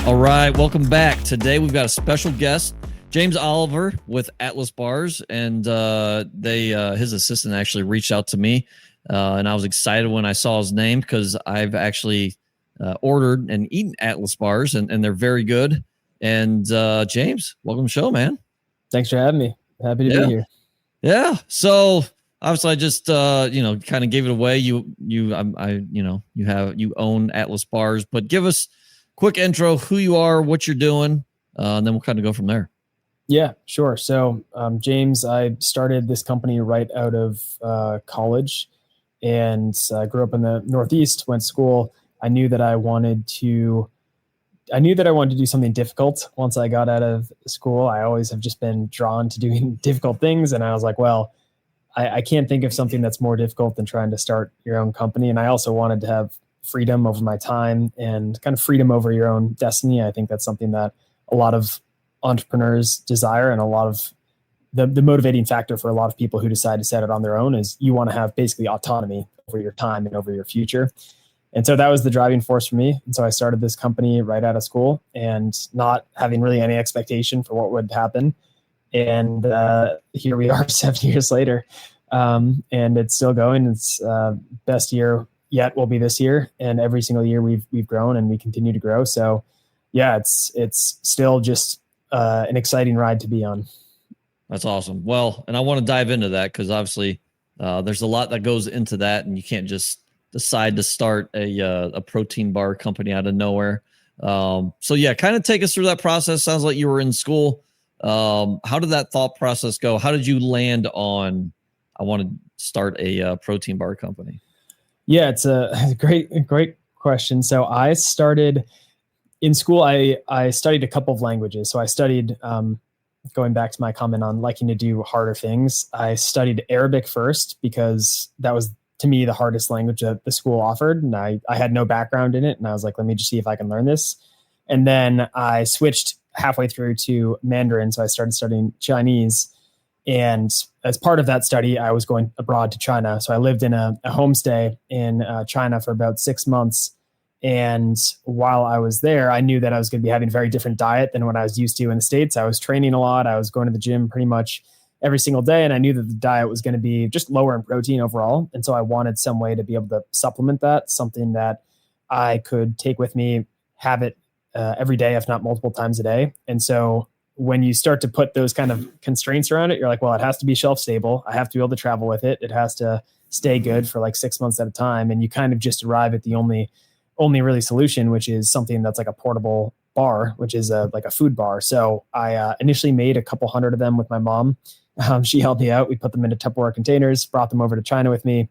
All right, welcome back. Today we've got a special guest, James Oliver with Atlas Bars, and his assistant actually reached out to me, and I was excited when I saw his name because I've actually ordered and eaten Atlas Bars, and they're very good. And James, welcome to the show, man. Thanks for having me. Happy to be here. Yeah. So obviously, I just kind of gave it away. You own Atlas Bars, but give us quick intro, who you are, what you're doing, and then we'll kind of go from there. Yeah, sure. So, James, I started this company right out of college, and I grew up in the Northeast, went to school. I knew that I wanted to do something difficult once I got out of school. I always have just been drawn to doing difficult things. And I was like, well, I can't think of something that's more difficult than trying to start your own company. And I also wanted to have freedom over my time and kind of freedom over your own destiny. I think that's something that a lot of entrepreneurs desire, and a lot of the motivating factor for a lot of people who decide to set it on their own is you want to have basically autonomy over your time and over your future. And so that was the driving force for me. And so I started this company right out of school and not having really any expectation for what would happen. And here we are 7 years later. And it's still going. It's best year yet will be this year. And every single year we've grown and we continue to grow. So yeah, it's still just an exciting ride to be on. That's awesome. Well, and I want to dive into that because obviously there's a lot that goes into that, and you can't just decide to start a protein bar company out of nowhere. So yeah, kind of take us through that process. Sounds like you were in school. How did that thought process go? How did you land on, I want to start a protein bar company? Yeah, it's a great question. So I started in school. I studied a couple of languages. So I studied, going back to my comment on liking to do harder things, I studied Arabic first because that was, to me, the hardest language that the school offered. And I had no background in it. And I was like, let me just see if I can learn this. And then I switched halfway through to Mandarin. So I started studying Chinese. And as part of that study, I was going abroad to China. So I lived in a homestay in China for about 6 months. And while I was there, I knew that I was going to be having a very different diet than what I was used to in the States. I was training a lot. I was going to the gym pretty much every single day. And I knew that the diet was going to be just lower in protein overall. And so I wanted some way to be able to supplement that, something that I could take with me, have it every day, if not multiple times a day. And so when you start to put those kind of constraints around it, you're like, well, it has to be shelf stable. I have to be able to travel with it. It has to stay good for like 6 months at a time. And you kind of just arrive at the only really solution, which is something that's like a portable bar, which is like a food bar. So I initially made a couple hundred of them with my mom. She helped me out. We put them into Tupperware containers, brought them over to China with me.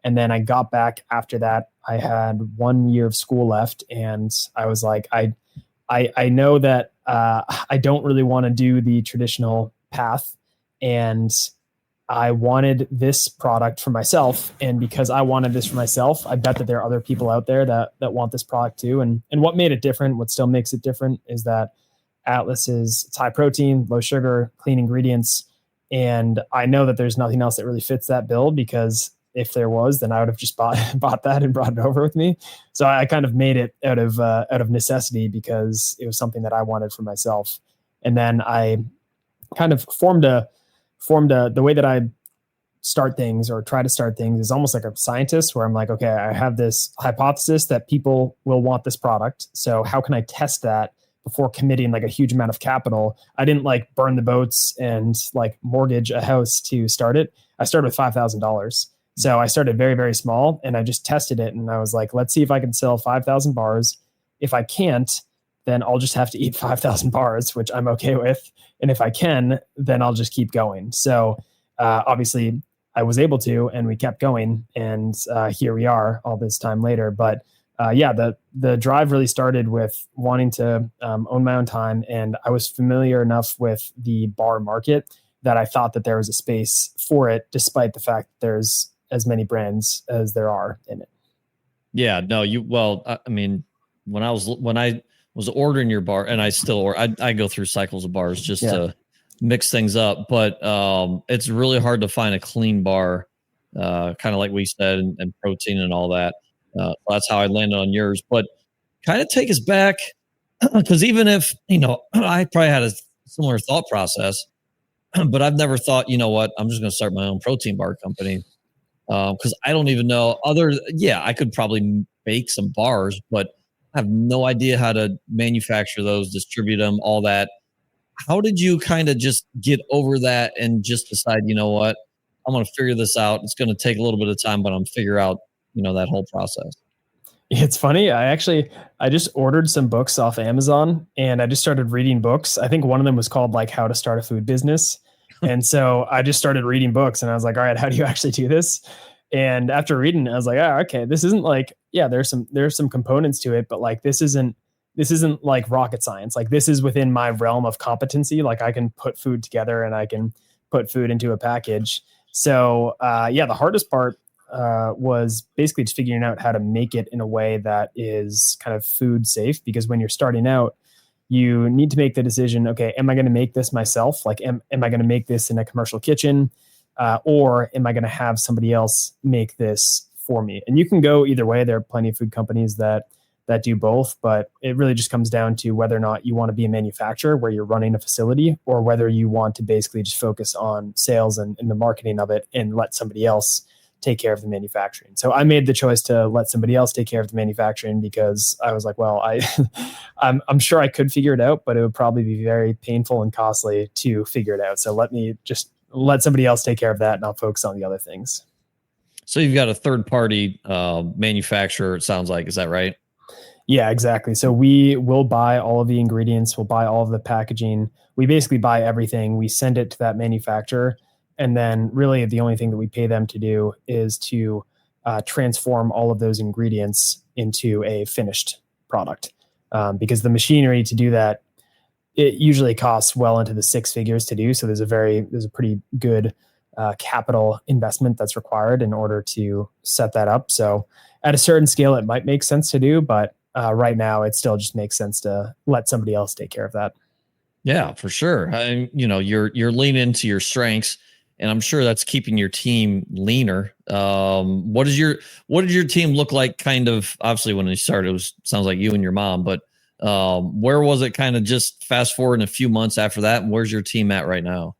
And then I got back after that. I had 1 year of school left. And I was like, I know that I don't really want to do the traditional path. And I wanted this product for myself. And because I wanted this for myself, I bet that there are other people out there that want this product too. And what made it different, what still makes it different, is that Atlas it's high protein, low sugar, clean ingredients. And I know that there's nothing else that really fits that bill, because if there was, then I would have just bought that and brought it over with me. So I kind of made it out of necessity because it was something that I wanted for myself. And then I kind of formed the way that I start things or try to start things is almost like a scientist, where I'm like, okay, I have this hypothesis that people will want this product. So how can I test that before committing like a huge amount of capital? I didn't like burn the boats and like mortgage a house to start it. I started with $5,000. So I started very, very small, and I just tested it. And I was like, let's see if I can sell 5,000 bars. If I can't, then I'll just have to eat 5,000 bars, which I'm okay with. And if I can, then I'll just keep going. So obviously I was able to, and we kept going. And here we are all this time later. But yeah, the drive really started with wanting to own my own time. And I was familiar enough with the bar market that I thought that there was a space for it, despite the fact that there's as many brands as there are in it. Yeah, no, I mean, when I was ordering your bar, and I still, I go through cycles of bars just to mix things up, but it's really hard to find a clean bar, kind of like we said, and protein and all that. That's how I landed on yours. But kind of take us back Because even if, I probably had a similar thought process, but I've never thought, you know what, I'm just going to start my own protein bar company. Because I don't even know yeah, I could probably bake some bars, but I have no idea how to manufacture those, distribute them, all that. How did you kind of just get over that and just decide, you know what, I'm going to figure this out. It's going to take a little bit of time, but I'm figure out, that whole process. It's funny. I just ordered some books off Amazon and I just started reading books. I think one of them was called like How to Start a Food Business. And so I just started reading books and I was like, all right, how do you actually do this? And after reading, I was like, oh, okay, this isn't like, yeah, there's some components to it, but like this isn't like rocket science. Like this is within my realm of competency. Like I can put food together and I can put food into a package. So yeah, the hardest part was basically just figuring out how to make it in a way that is kind of food safe. Because when you're starting out, you need to make the decision, okay, am I going to make this myself? Like, am I going to make this in a commercial kitchen? Or am I going to have somebody else make this for me? And you can go either way. There are plenty of food companies that do both, but it really just comes down to whether or not you want to be a manufacturer where you're running a facility, or whether you want to basically just focus on sales and the marketing of it and let somebody else take care of the manufacturing. So I made the choice to let somebody else take care of the manufacturing because I was like, well, I'm sure I could figure it out, but it would probably be very painful and costly to figure it out. So let me just let somebody else take care of that and I'll focus on the other things. So you've got a third party manufacturer, it sounds like, is that right? Yeah, exactly. So we will buy all of the ingredients, we'll buy all of the packaging. We basically buy everything. We send it to that manufacturer. And then really the only thing that we pay them to do is to transform all of those ingredients into a finished product. Because the machinery to do that, it usually costs well into the six figures to do. So there's a pretty good capital investment that's required in order to set that up. So at a certain scale, it might make sense to do, but right now it still just makes sense to let somebody else take care of that. Yeah, for sure. You're leaning into your strengths, and I'm sure that's keeping your team leaner. What did your team look like? Kind of obviously when you started, sounds like you and your mom, but where was it? Kind of just fast forward in a few months after that, and where's your team at right now?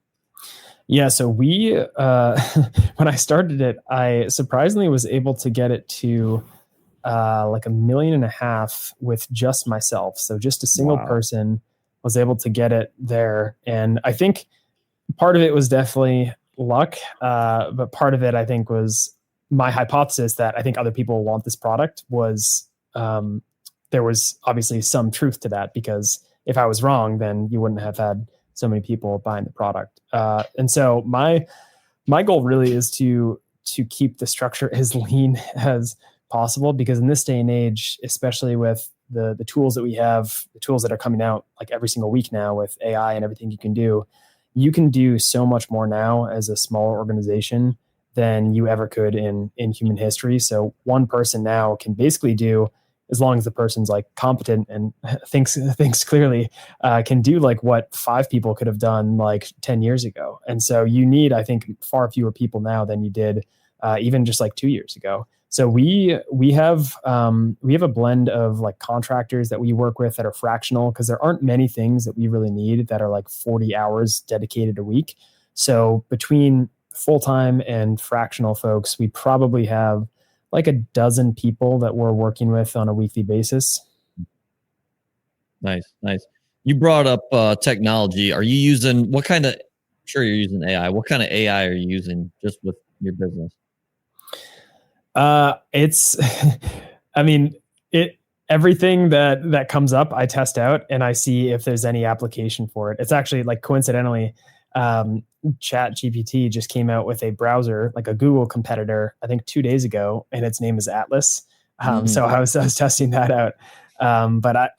Yeah, so we when I started it, I surprisingly was able to get it to like $1.5 million with just myself. So just a single person was able to get it there, and I think part of it was definitely luck, but part of it I think was my hypothesis that I think other people want this product was there was obviously some truth to that, because if I was wrong, then you wouldn't have had so many people buying the product. And so my goal really is to keep the structure as lean as possible, because in this day and age, especially with the tools that we have, the tools that are coming out like every single week now with AI and everything you can do so much more now as a smaller organization than you ever could in human history. So one person now can basically do, as long as the person's like competent and thinks clearly, can do like what 5 people could have done like 10 years ago. And so you need, I think, far fewer people now than you did even just like 2 years ago. So we have a blend of like contractors that we work with that are fractional, because there aren't many things that we really need that are like 40 hours dedicated a week. So between full-time and fractional folks, we probably have like a dozen people that we're working with on a weekly basis. Nice. You brought up technology. Are you using sure you're using AI. What kind of AI are you using just with your business? It's, I mean, everything that comes up, I test out and I see if there's any application for it. It's actually like coincidentally, ChatGPT just came out with a browser, like a Google competitor, I think 2 days ago, and its name is Atlas. So I was testing that out. But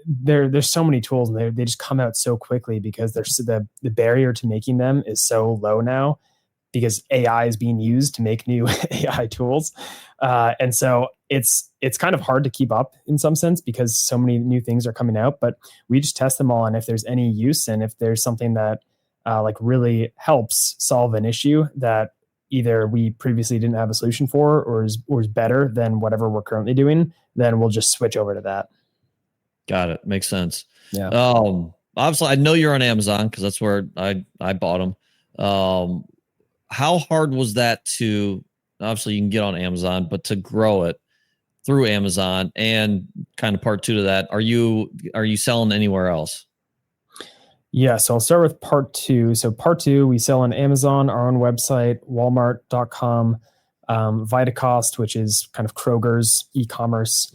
there's so many tools and they just come out so quickly, because there's the barrier to making them is so low now, because AI is being used to make new AI tools. And so it's kind of hard to keep up in some sense, because so many new things are coming out, but we just test them all. And if there's any use, and if there's something that like really helps solve an issue that either we previously didn't have a solution for, or is better than whatever we're currently doing, then we'll just switch over to that. Got it. Makes sense. Yeah. Obviously, I know you're on Amazon because that's where I bought them. How hard was that to? Obviously, you can get on Amazon, but to grow it through Amazon, and kind of part two to that, are you selling anywhere else? Yeah, so I'll start with part two. So part two, we sell on Amazon, our own website, Walmart.com, Vitacost, which is kind of Kroger's e-commerce.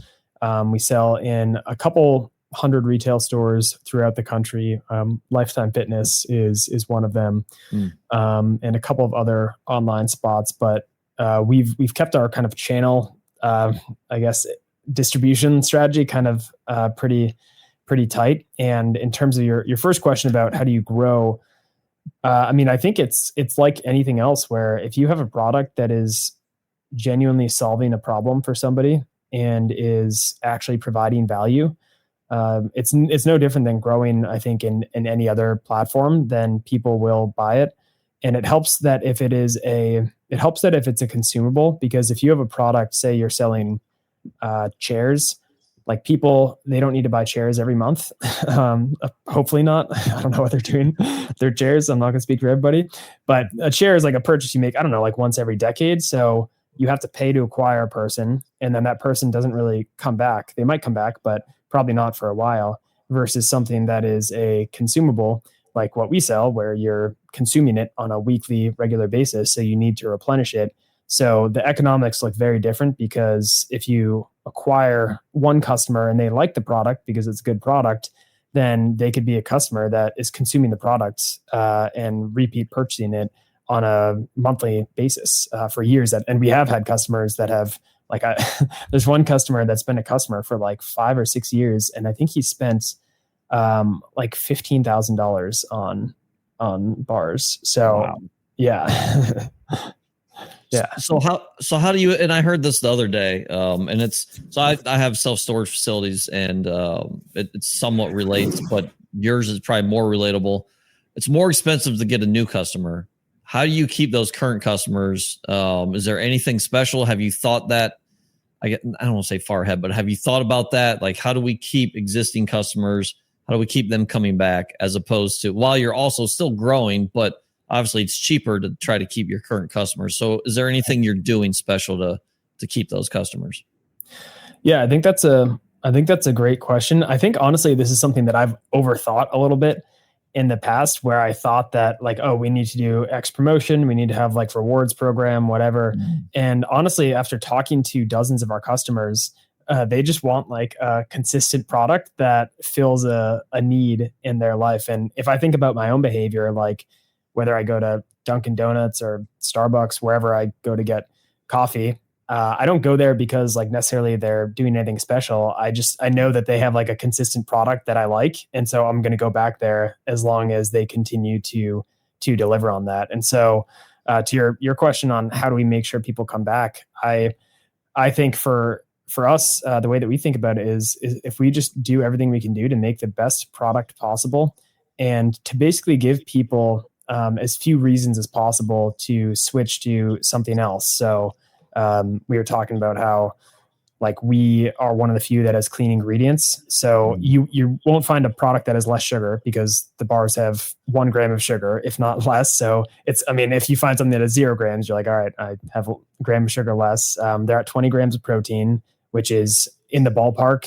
We sell in a couple hundred retail stores throughout the country. Lifetime Fitness is one of them, and a couple of other online spots. But we've kept our kind of channel, I guess, distribution strategy kind of pretty tight. And in terms of your first question about how do you grow, I mean, I think it's like anything else, where if you have a product that is genuinely solving a problem for somebody and is actually providing value, it's no different than growing, I think, in any other platform. Then people will buy it. And it helps that if it's a consumable, because if you have a product, say you're selling chairs, like people, they don't need to buy chairs every month. Hopefully not. I don't know what they're doing. Their chairs. I'm not going to speak for everybody, but a chair is like a purchase you make, I don't know, like once every decade. So you have to pay to acquire a person, and then that person doesn't really come back. They might come back, but probably not for a while, versus something that is a consumable like what we sell, where you're consuming it on a weekly, regular basis. So you need to replenish it. So the economics look very different, because if you acquire one customer and they like the product because it's a good product, then they could be a customer that is consuming the product and repeat purchasing it on a monthly basis for years. And we have had customers that have, like, there's one customer that's been a customer for like 5 or 6 years, and I think he spent like $15,000 on bars. So wow. Yeah. Yeah. So how do you, and I heard this the other day, and I have self-storage facilities, and it somewhat relates, but yours is probably more relatable. It's more expensive to get a new customer. How do you keep those current customers? Is there anything special? Have you thought that? I don't want to say far ahead, but have you thought about that? Like, how do we keep existing customers? How do we keep them coming back, as opposed to, while you're also still growing, but obviously it's cheaper to try to keep your current customers. So is there anything you're doing special to keep those customers? Yeah, I think that's a great question. I think honestly, this is something that I've overthought a little bit in the past, where I thought that, like, oh, we need to do X promotion, we need to have like rewards program, whatever. And honestly, after talking to dozens of our customers, they just want like a consistent product that fills a need in their life. And if I think about my own behavior, like whether I go to Dunkin' Donuts or Starbucks, wherever I go to get coffee, I don't go there because like necessarily they're doing anything special. I know that they have like a consistent product that I like. And so I'm going to go back there as long as they continue to deliver on that. And so to your question on how do we make sure people come back, I think for us, the way that we think about it is if we just do everything we can do to make the best product possible, and to basically give people as few reasons as possible to switch to something else. So we were talking about how, like, we are one of the few that has clean ingredients. So you won't find a product that has less sugar, because the bars have 1 gram of sugar, if not less. So if you find something that has 0 grams, you're like, all right, I have a gram of sugar less. They're at 20 grams of protein, which is in the ballpark,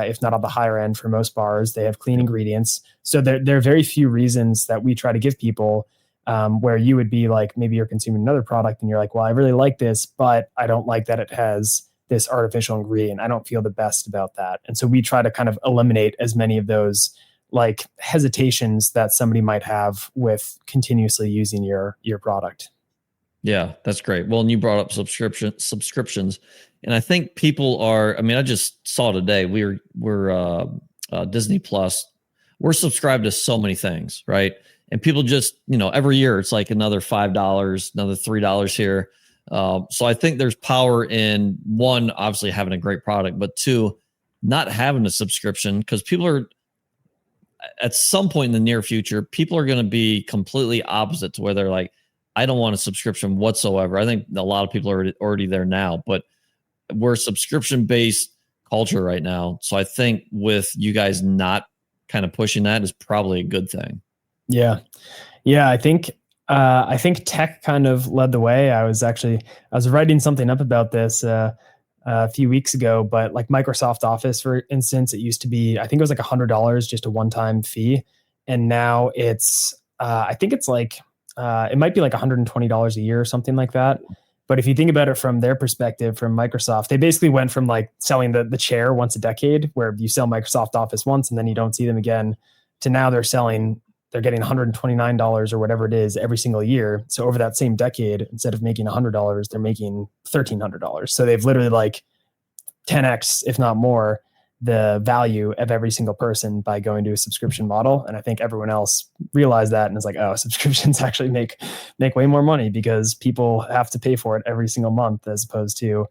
if not on the higher end for most bars. They have clean ingredients. So there are very few reasons that we try to give people where you would be like, maybe you're consuming another product and you're like, well, I really like this, but I don't like that it has this artificial ingredient. I don't feel the best about that. And so we try to kind of eliminate as many of those like hesitations that somebody might have with continuously using your product. Yeah, that's great. Well, and you brought up subscriptions. And I think people are, I just saw today, we're Disney Plus. We're subscribed to so many things, right? And people just, every year it's like another $5, another $3 here. So I think there's power in, one, obviously having a great product, but two, not having a subscription, because people are, at some point in the near future, people are going to be completely opposite to where they're like, I don't want a subscription whatsoever. I think a lot of people are already there now, but we're subscription-based culture right now. So I think with you guys not kind of pushing that is probably a good thing. Yeah. Yeah. I think tech kind of led the way. I was writing something up about this, a few weeks ago, but like Microsoft Office, for instance, it used to be, I think it was like $100, just a one-time fee. And now I think it's like, it might be like $120 a year or something like that. But if you think about it from their perspective, from Microsoft, they basically went from like selling the chair once a decade, where you sell Microsoft Office once and then you don't see them again, to now they're getting $129 or whatever it is every single year. So over that same decade, instead of making $100, they're making $1,300. So they've literally like 10x, if not more, the value of every single person by going to a subscription model. And I think everyone else realized that and is like, oh, subscriptions actually make way more money because people have to pay for it every single month as opposed to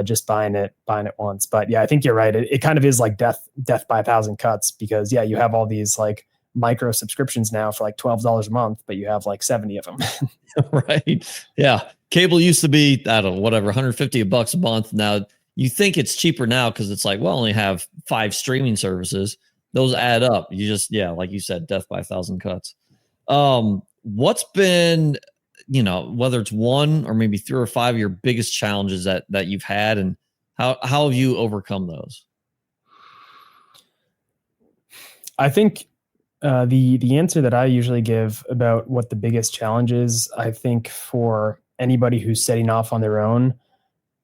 just buying it once. But yeah, I think you're right. It kind of is like death by 1,000 cuts, because yeah, you have all these like micro subscriptions now for like $12 a month, but you have like 70 of them. Right. Yeah. Cable used to be, I don't know, whatever, $150 a month. Now you think it's cheaper now because it's like, well, I only have 5 streaming services. Those add up. You just, yeah, like you said, death by 1,000 cuts. What's been, whether it's 1 or maybe 3 or 5 of your biggest challenges that you've had, and how have you overcome those? I think the answer that I usually give about what the biggest challenge is, I think for anybody who's setting off on their own,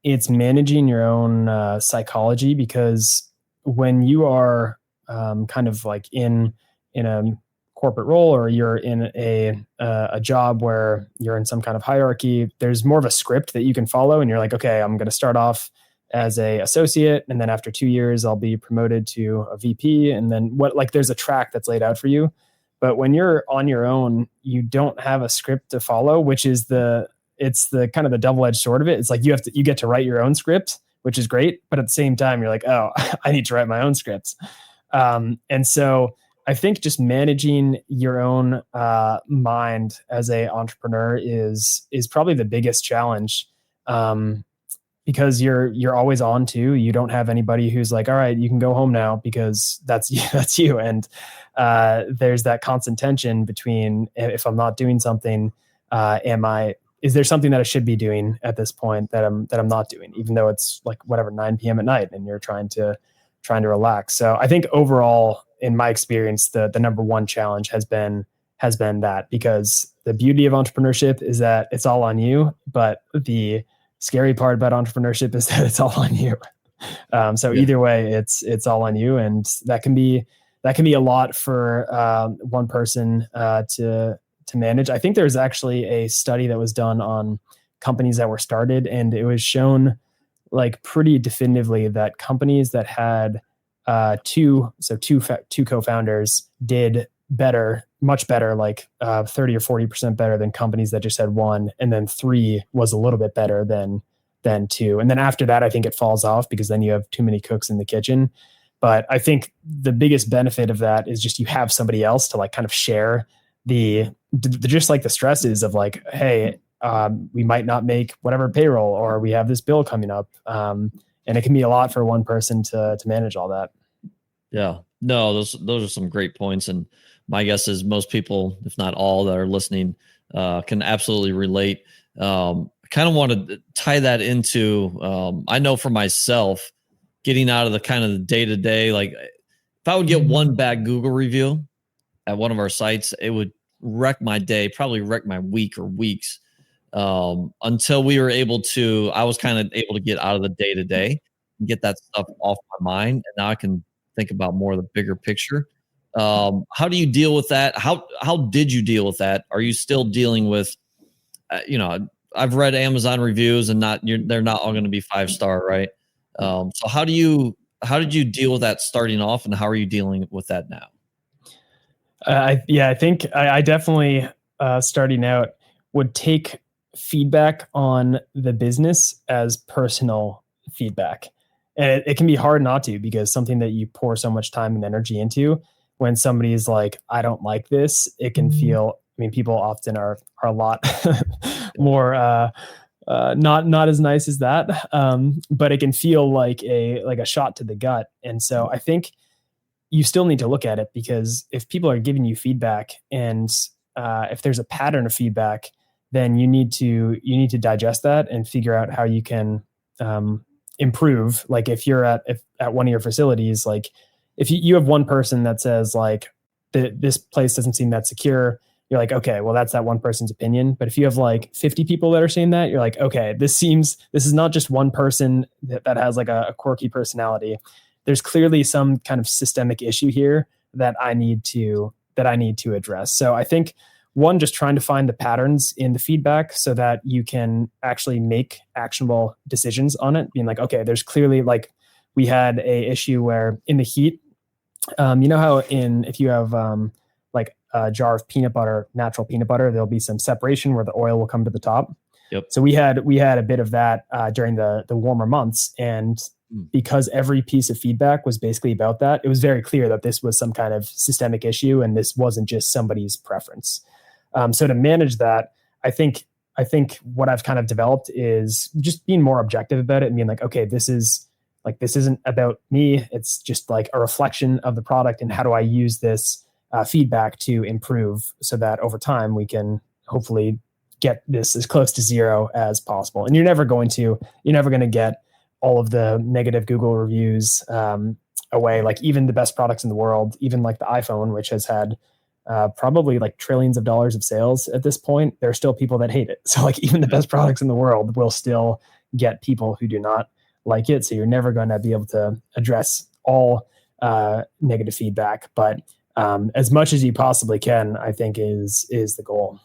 it's managing your own psychology, because when you are kind of like in a corporate role, or you're in a job where you're in some kind of hierarchy, there's more of a script that you can follow, and you're like, okay, I'm going to start off as a associate, and then after 2 years I'll be promoted to a VP, and then there's a track that's laid out for you. But when you're on your own, you don't have a script to follow, which is it's the kind of the double-edged sword of it. It's like you get to write your own script, which is great, but at the same time you're like, oh, I need to write my own scripts. And so I think just managing your own mind as a entrepreneur is probably the biggest challenge. Because you're always on too. You don't have anybody who's like, all right, you can go home now, because that's you. And there's that constant tension between, if I'm not doing something, is there something that I should be doing at this point that I'm not doing, even though it's like whatever 9 p.m. at night and you're trying to relax. So I think overall, in my experience, the number one challenge has been that, because the beauty of entrepreneurship is that it's all on you, but the scary part about entrepreneurship is that it's all on you. So either way, it's all on you, and that can be a lot for one person to manage. I think there's actually a study that was done on companies that were started, and it was shown like pretty definitively that companies that had two co-founders did better, much better, like 30 or 40% better than companies that just had one, and then 3 was a little bit better than 2. And then after that, I think it falls off, because then you have too many cooks in the kitchen. But I think the biggest benefit of that is just you have somebody else to like kind of share just like the stresses of like, hey, we might not make whatever payroll, or we have this bill coming up. And it can be a lot for one person to manage all that. Yeah, no, those are some great points. And my guess is most people, if not all that are listening, can absolutely relate. I kind of want to tie that into, I know for myself, getting out of the kind of the day-to-day, like if I would get one bad Google review at one of our sites, it would wreck my day, probably wreck my week or weeks, until I was kind of able to get out of the day-to-day and get that stuff off my mind. And now I can think about more of the bigger picture. How do you deal with that? How did you deal with that? Are you still dealing with, I've read Amazon reviews, and they're not all going to be 5-star, right? So how did you deal with that starting off, and how are you dealing with that now? I think I definitely starting out would take feedback on the business as personal feedback. And it can be hard not to, because something that you pour so much time and energy into, when somebody is like, I don't like this, it can feel, people often are a lot more not as nice as that. But it can feel like a shot to the gut. And so I think you still need to look at it, because if people are giving you feedback, and if there's a pattern of feedback, then you need to digest that and figure out how you can improve. Like if you're at one of your facilities, like if you have one person that says like this place doesn't seem that secure, you're like, okay, well, that's that one person's opinion. But if you have like 50 people that are saying that, you're like, okay, this is not just one person that has like a quirky personality. There's clearly some kind of systemic issue here that I need to address. So I think one, just trying to find the patterns in the feedback so that you can actually make actionable decisions on it, being like, okay, there's clearly, like, we had a issue where in the heat, you know how if you have like a jar of peanut butter, natural peanut butter, there'll be some separation where the oil will come to the top. Yep. So we had a bit of that during the warmer months, and because every piece of feedback was basically about that, it was very clear that this was some kind of systemic issue, and this wasn't just somebody's preference. So to manage that, I think what I've kind of developed is just being more objective about it and being like, okay, this isn't about me. It's just like a reflection of the product, and how do I use this feedback to improve so that over time we can hopefully get this as close to zero as possible. And you're never going to get all of the negative Google reviews away. Like even the best products in the world, even like the iPhone, which has had probably like trillions of dollars of sales at this point, there are still people that hate it. So like even the best products in the world will still get people who do not like it. So you're never going to be able to address all negative feedback, but as much as you possibly can, I think is the goal.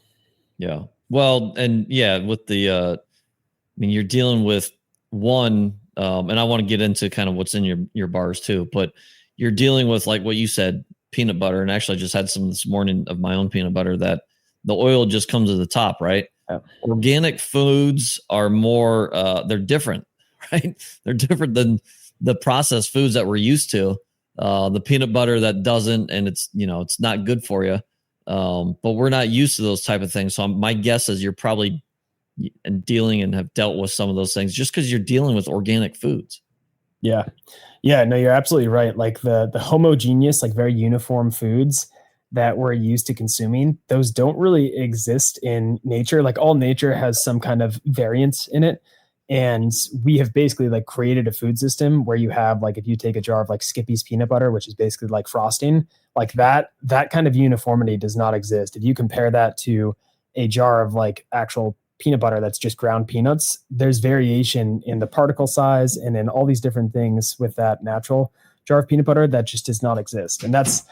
Yeah. Well, and yeah, with the, I mean, you're dealing with one, and I want to get into kind of what's in your bars too, but you're dealing with, like what you said, peanut butter. And actually I just had some this morning of my own peanut butter that the oil just comes to the top, right? Yeah. Organic foods are more, they're different, right? They're different than the processed foods that we're used to. The peanut butter that doesn't, and it's not good for you. But we're not used to those type of things. So my guess is you're probably dealing and have dealt with some of those things just because you're dealing with organic foods. Yeah. Yeah, no, you're absolutely right. Like the homogeneous, like very uniform foods that we're used to consuming, those don't really exist in nature. Like all nature has some kind of variance in it. And we have basically like created a food system where you have, like, if you take a jar of like Skippy's peanut butter, which is basically like frosting, like that kind of uniformity does not exist. If you compare that to a jar of like actual peanut butter that's just ground peanuts, there's variation in the particle size and in all these different things with that natural jar of peanut butter that just does not exist. And that's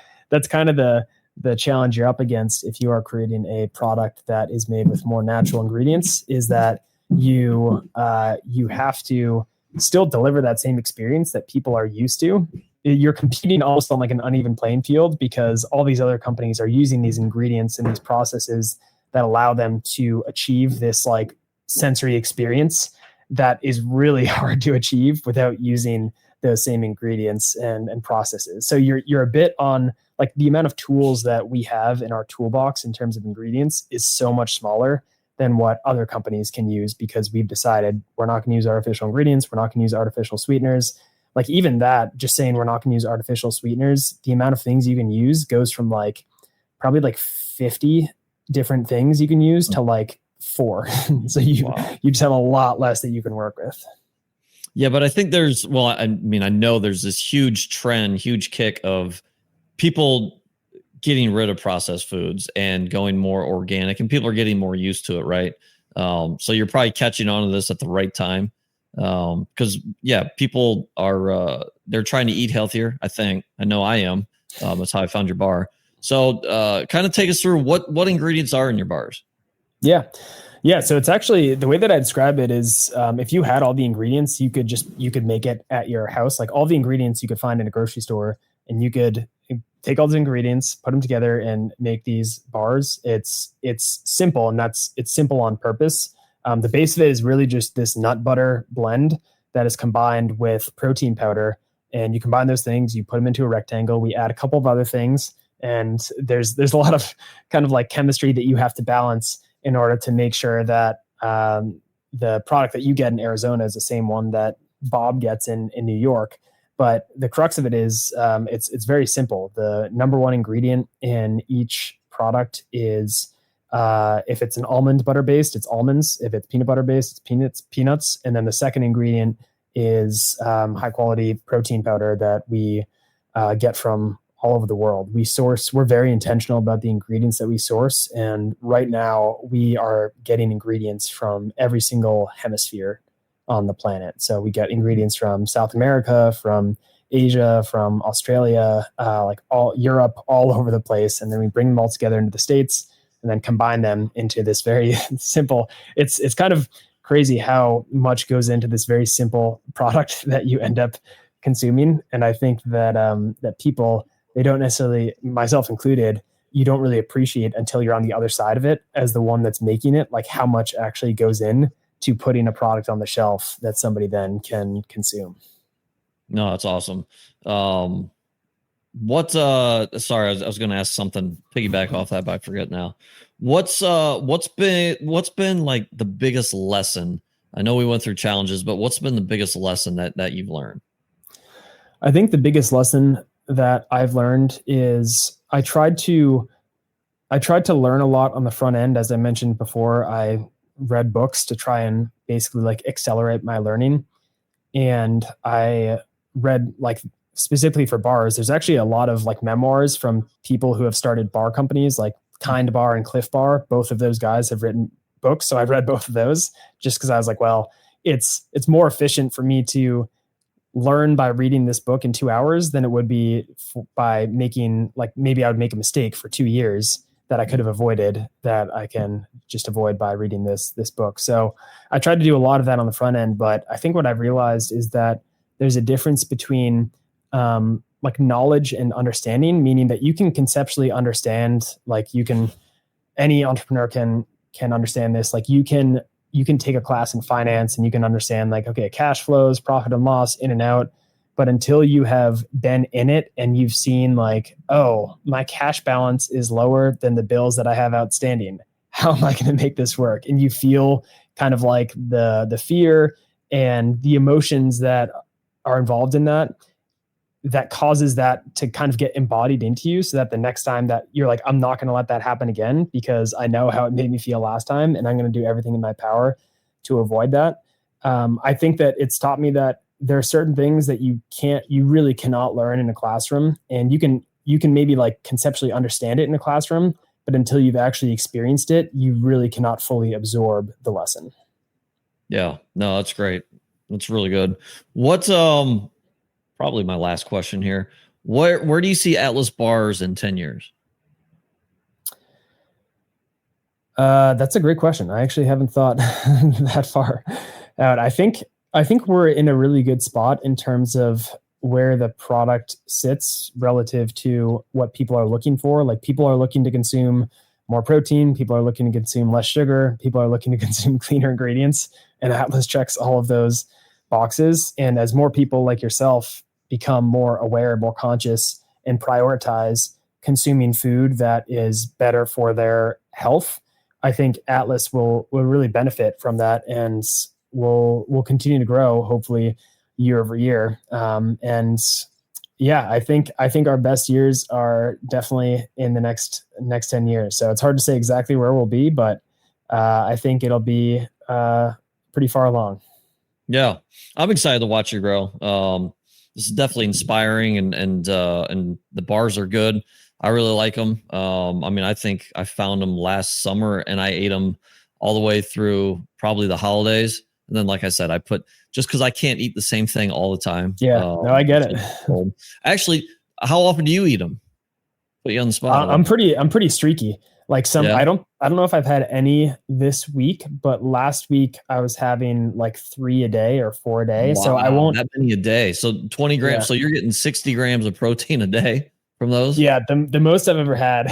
kind of the challenge you're up against if you are creating a product that is made with more natural ingredients, is that you have to still deliver that same experience that people are used to. You're competing almost on like an uneven playing field, because all these other companies are using these ingredients and these processes that allow them to achieve this like sensory experience that is really hard to achieve without using those same ingredients and processes. So you're a bit on, like, the amount of tools that we have in our toolbox in terms of ingredients is so much smaller than what other companies can use, because we've decided we're not going to use artificial ingredients. We're not going to use artificial sweeteners. Like even that, just saying we're not going to use artificial sweeteners, the amount of things you can use goes from like probably like 50 different things you can use to like 4. So you just have a lot less that you can work with. Yeah, but I think I know there's this huge trend, huge kick of people getting rid of processed foods and going more organic, and people are getting more used to it, right? So you're probably catching on to this at the right time, because people are they're trying to eat healthier. I know I am. That's how I found your bar. So kind of take us through what ingredients are in your bars. Yeah. So it's actually, the way that I describe it is, if you had all the ingredients, you could make it at your house. Like all the ingredients you could find in a grocery store, and you could take all the ingredients, put them together, and make these bars. It's simple, and it's simple on purpose. The base of it is really just this nut butter blend that is combined with protein powder, and you combine those things, you put them into a rectangle. We add a couple of other things, and there's a lot of kind of like chemistry that you have to balance in order to make sure that the product that you get in Arizona is the same one that Bob gets in New York. But the crux of it is it's very simple. The number one ingredient in each product is if it's an almond butter based, it's almonds. If it's peanut butter based, it's peanuts. And then the second ingredient is high quality protein powder that we get from all over the world. We're very intentional about the ingredients that we source. And right now we are getting ingredients from every single hemisphere on the planet. So we get ingredients from South America, from Asia, from Australia, like all Europe, all over the place. And then we bring them all together into the States and then combine them into this very simple, it's kind of crazy how much goes into this very simple product that you end up consuming. And I think that, that people, they don't necessarily, myself included, you don't really appreciate until you're on the other side of it as the one that's making it, like how much actually goes in to putting a product on the shelf that somebody then can consume. No, that's awesome. Sorry, I was going to ask something piggyback off that, but I forget now. What's been like the biggest lesson? I know we went through challenges, but what's been the biggest lesson that you've learned? I think the biggest lesson that I've learned is I tried to learn a lot on the front end. As I mentioned before, I read books to try and basically like accelerate my learning. And I read like specifically for bars, there's actually a lot of like memoirs from people who have started bar companies like Kind Bar and Cliff Bar. Both of those guys have written books. So I've read both of those just because I was like, well, it's more efficient for me to learn by reading this book in 2 hours than it would be by making, like, maybe I would make a mistake for 2 years that I could have avoided, that I can just avoid by reading this book. So I tried to do a lot of that on the front end, but I think what I've realized is that there's a difference between like knowledge and understanding, meaning that you can conceptually understand, like any entrepreneur can understand this. Like you can take a class in finance and you can understand like, okay, cash flows, profit and loss, in and out. But until you have been in it and you've seen like, oh, my cash balance is lower than the bills that I have outstanding, how am I going to make this work? And you feel kind of like the fear and the emotions that are involved in that causes that to kind of get embodied into you, so that the next time that you're like, I'm not going to let that happen again because I know how it made me feel last time and I'm going to do everything in my power to avoid that. I think that it's taught me that there are certain things that you really cannot learn in a classroom, and you can maybe like conceptually understand it in a classroom, but until you've actually experienced it, you really cannot fully absorb the lesson. Yeah, no, that's great. That's really good. What's probably my last question here. Where do you see Atlas Bars in 10 years? That's a great question. I actually haven't thought that far out. I think we're in a really good spot in terms of where the product sits relative to what people are looking for. Like, people are looking to consume more protein. People are looking to consume less sugar. People are looking to consume cleaner ingredients. And Atlas checks all of those boxes. And as more people like yourself become more aware, more conscious, and prioritize consuming food that is better for their health, I think Atlas will really benefit from that, and will continue to grow, hopefully, year over year. And yeah, I think our best years are definitely in the next 10 years. So it's hard to say exactly where we'll be, but I think it'll be pretty far along. Yeah, I'm excited to watch you grow. This is definitely inspiring, and the bars are good. I really like them. I mean, I think I found them last summer and I ate them all the way through probably the holidays. And then, like I said, just because I can't eat the same thing all the time. Yeah, no, I get it. Actually, how often do you eat them? Put you on the spot. I'm pretty streaky. Like I don't know if I've had any this week, but last week I was having like 3 a day or 4 a day. Wow, so I won't that many a day. So 20 grams. Yeah. So you're getting 60 grams of protein a day from those? Yeah. The most I've ever had,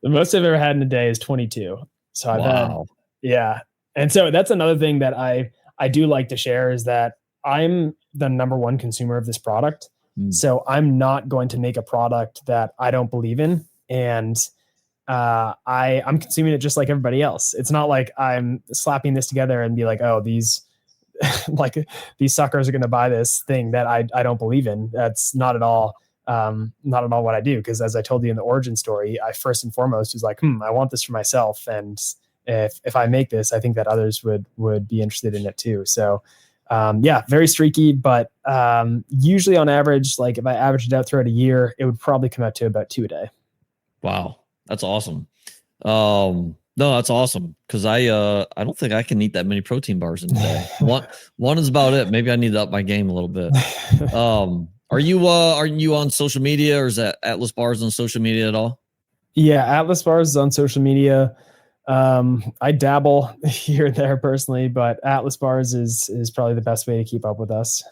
in a day is 22. So I've had, yeah. And so that's another thing that I do like to share, is that I'm the number one consumer of this product. So I'm not going to make a product that I don't believe in. And I'm consuming it just like everybody else. It's not like I'm slapping this together and be like, oh, these like these suckers are going to buy this thing that I don't believe in. That's not at all what I do. Because as I told you in the origin story, I first and foremost was like, I want this for myself, and if I make this, I think that others would be interested in it too. So very streaky, but usually on average, like if I averaged it out throughout a year, it would probably come out to about 2 a day. Wow, that's awesome. No, that's awesome, because I don't think I can eat that many protein bars in a day. One is about it. Maybe I need to up my game a little bit. Are you on social media, or is that Atlas Bars on social media at all? Yeah, Atlas Bars is on social media. I dabble here and there personally, but Atlas Bars is probably the best way to keep up with us.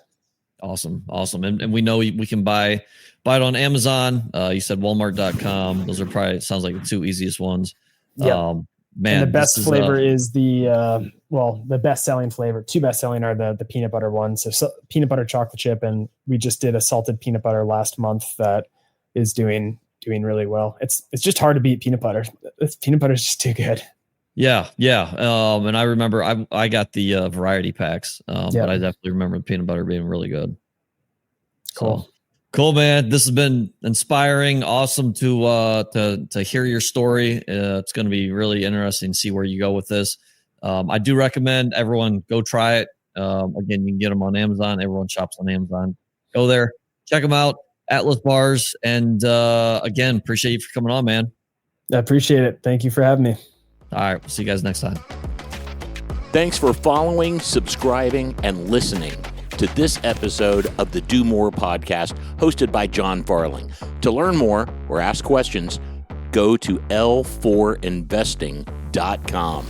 Awesome. And we know we can buy it on Amazon. You said Walmart.com. Those are probably, it sounds like the 2 easiest ones. Yeah. Man, and the best flavor is the best selling flavor. 2 best selling are the peanut butter ones. So peanut butter chocolate chip, and we just did a salted peanut butter last month that is doing really well. It's just hard to beat peanut butter. Peanut butter is just too good. Yeah. And I remember I got the variety packs, but I definitely remember the peanut butter being really good. Cool. Cool, man. This has been inspiring. Awesome to hear your story. It's going to be really interesting to see where you go with this. I do recommend everyone go try it. Again, you can get them on Amazon. Everyone shops on Amazon. Go there, check them out. Atlas Bars. And again, appreciate you for coming on, man. I appreciate it. Thank you for having me. All right. We'll see you guys next time. Thanks for following, subscribing, and listening to this episode of the Do More podcast hosted by John Farling. To learn more or ask questions, go to l4investing.com.